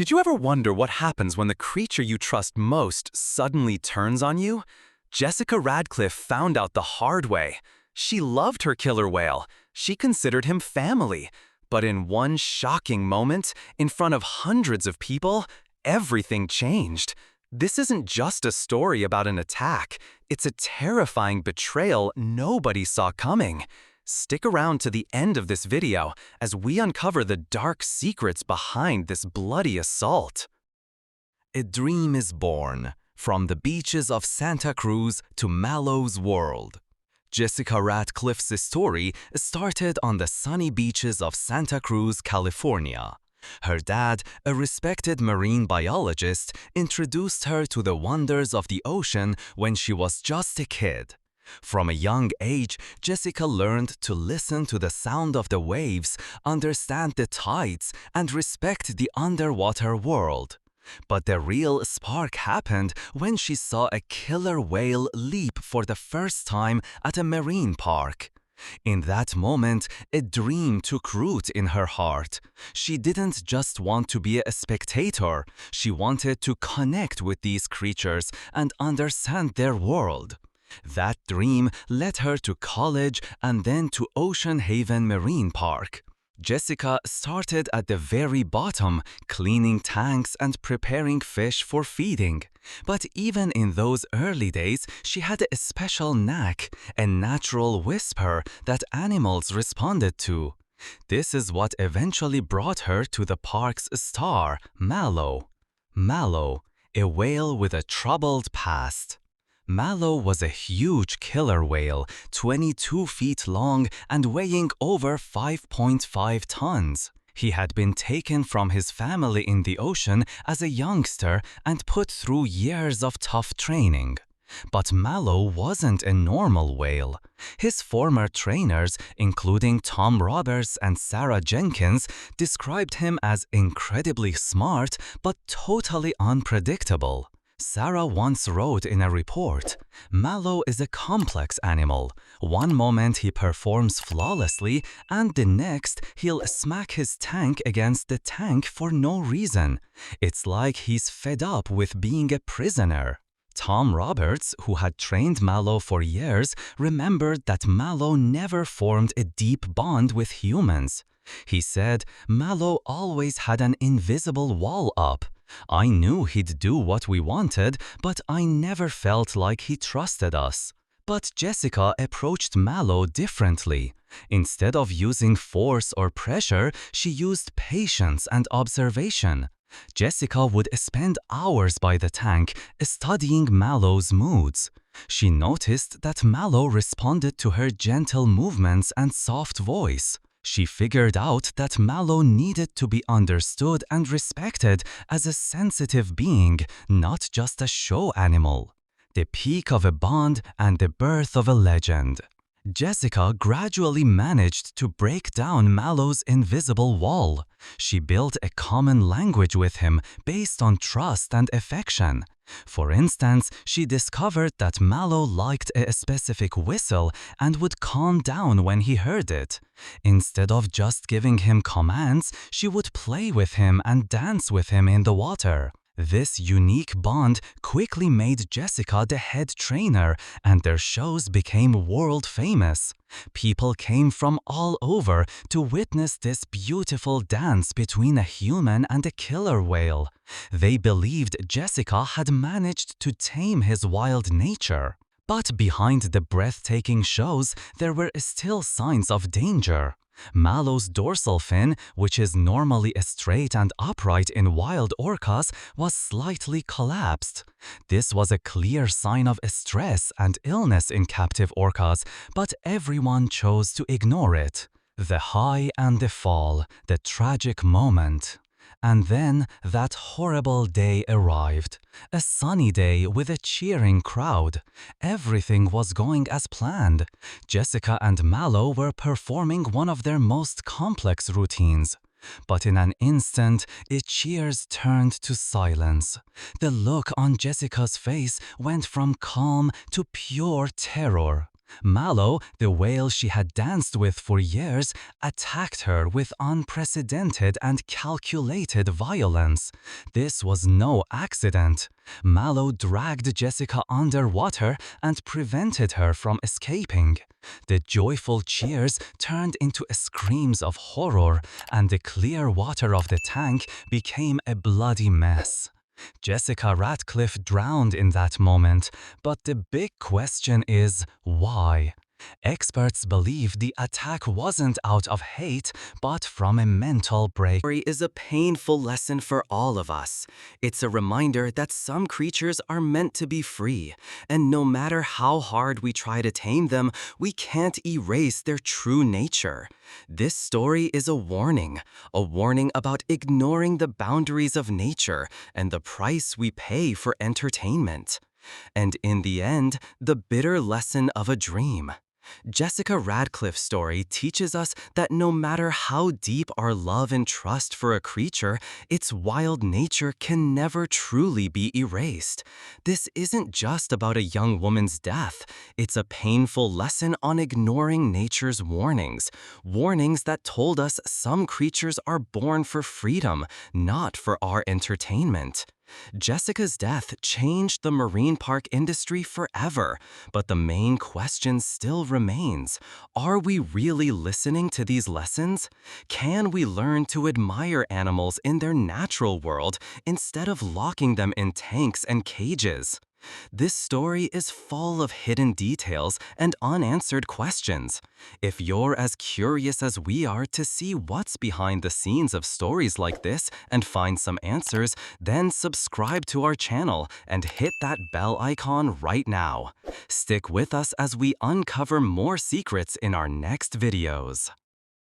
Did you ever wonder what happens when the creature you trust most suddenly turns on you? Jessica Radcliffe found out the hard way. She loved her killer whale. She considered him family. But in one shocking moment, in front of hundreds of people, everything changed. This isn't just a story about an attack. It's a terrifying betrayal nobody saw coming. Stick around to the end of this video as we uncover the dark secrets behind this bloody assault. A dream is born, from the beaches of Santa Cruz to Mallow's world. Jessica Radcliffe's story started on the sunny beaches of Santa Cruz, California. Her dad, a respected marine biologist, introduced her to the wonders of the ocean when she was just a kid. From a young age, Jessica learned to listen to the sound of the waves, understand the tides, and respect the underwater world. But the real spark happened when she saw a killer whale leap for the first time at a marine park. In that moment, a dream took root in her heart. She didn't just want to be a spectator, she wanted to connect with these creatures and understand their world. That dream led her to college and then to Ocean Haven Marine Park. Jessica started at the very bottom, cleaning tanks and preparing fish for feeding. But even in those early days, she had a special knack, a natural whisper that animals responded to. This is what eventually brought her to the park's star, Mallow. Mallow, a whale with a troubled past. Mallow was a huge killer whale, 22 feet long and weighing over 5.5 tons. He had been taken from his family in the ocean as a youngster and put through years of tough training. But Mallow wasn't a normal whale. His former trainers, including Tom Roberts and Sarah Jenkins, described him as incredibly smart but totally unpredictable. Sarah once wrote in a report, "Mallow is a complex animal. One moment he performs flawlessly, and the next he'll smack his tank against the tank for no reason. It's like he's fed up with being a prisoner." Tom Roberts, who had trained Mallow for years, remembered that Mallow never formed a deep bond with humans. He said, "Mallow always had an invisible wall up. I knew he'd do what we wanted, but I never felt like he trusted us." But Jessica approached Mallow differently. Instead of using force or pressure, she used patience and observation. Jessica would spend hours by the tank, studying Mallow's moods. She noticed that Mallow responded to her gentle movements and soft voice. She figured out that Mallow needed to be understood and respected as a sensitive being, not just a show animal. The peak of a bond and the birth of a legend. Jessica gradually managed to break down Mallow's invisible wall. She built a common language with him based on trust and affection. For instance, she discovered that Mallow liked a specific whistle and would calm down when he heard it. Instead of just giving him commands, she would play with him and dance with him in the water. This unique bond quickly made Jessica the head trainer, and their shows became world famous. People came from all over to witness this beautiful dance between a human and a killer whale. They believed Jessica had managed to tame his wild nature. But behind the breathtaking shows, there were still signs of danger. Mallow's dorsal fin, which is normally straight and upright in wild orcas, was slightly collapsed. This was a clear sign of stress and illness in captive orcas, but everyone chose to ignore it. The high and the fall, the tragic moment. And then that horrible day arrived. A sunny day with a cheering crowd. Everything was going as planned. Jessica and Mallow were performing one of their most complex routines. But in an instant, cheers turned to silence. The look on Jessica's face went from calm to pure terror. Mallow, the whale she had danced with for years, attacked her with unprecedented and calculated violence. This was no accident. Mallow dragged Jessica underwater and prevented her from escaping. The joyful cheers turned into screams of horror, and the clear water of the tank became a bloody mess. Jessica Radcliffe drowned in that moment, but the big question is, why? Experts believe the attack wasn't out of hate, but from a mental break. Story is a painful lesson for all of us. It's a reminder that some creatures are meant to be free, and no matter how hard we try to tame them, we can't erase their true nature. This story is a warning about ignoring the boundaries of nature and the price we pay for entertainment. And in the end, the bitter lesson of a dream. Jessica Radcliffe's story teaches us that no matter how deep our love and trust for a creature, its wild nature can never truly be erased. This isn't just about a young woman's death. It's a painful lesson on ignoring nature's warnings that told us some creatures are born for freedom, not for our entertainment. Jessica's death changed the marine park industry forever, but the main question still remains. Are we really listening to these lessons? Can we learn to admire animals in their natural world instead of locking them in tanks and cages? This story is full of hidden details and unanswered questions. If you're as curious as we are to see what's behind the scenes of stories like this and find some answers, then subscribe to our channel and hit that bell icon right now. Stick with us as we uncover more secrets in our next videos.